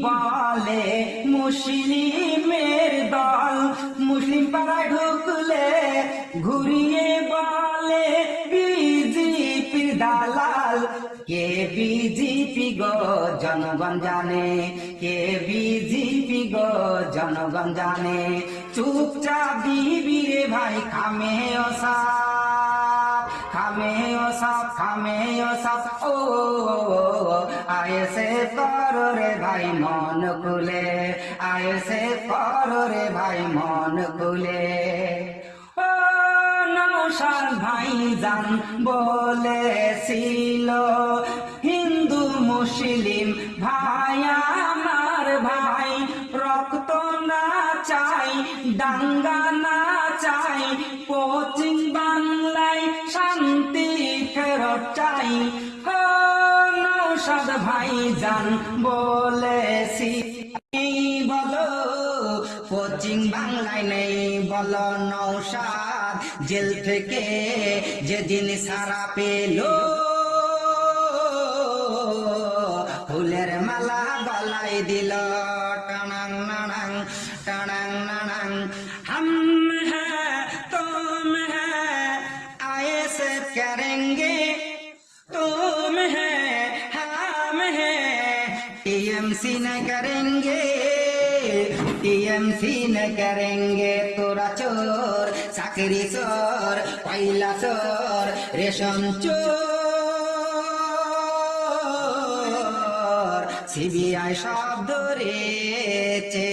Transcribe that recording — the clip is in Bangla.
বলে মুসলিমের দল, মুসলিম পাড়ায় ঢুকলে ঘুরিয়ে বলে বিজেপির দালাল। কে বিজেপি গো জনগণ জানে, কে বিজেপি গো জনগণ জানে। চুপচাপ দিবি রে ভাই খামে ও সাপ, খামে ও সাপ, খামে ও সাপ। ও আয়েসে কর রে ভাই মন খুলে, আয়েসে কর রে ভাই মন খুলে। ও নওশাদ ভাইজান বলেছিল হিন্দু মুসলিম ভাই আমার ভাই, রক্ত না চাই দাঙ্গা না চাই, পশ্চিম বাংলায় শান্তি ফেরত চাই। ও নওশাদ ভাইজান বলেছি বলো পশ্চিম বাংলায় নেই বলো নওশাদ, জেল থেকে যেদিন সারা পেল ফুলের মালা গলায় দিল। টানাং নানাং টানাং নানাং হাম হ্যাঁ তুম হ্যাঁ আয়েসে করেंगे, तुम है हम है टीएमसी न करेंगे, टीएमसी न करेंगे। तोरा चोर चाकरी चोर पहला चोर रेशम चोर, सीबीआई সব ধরেছে।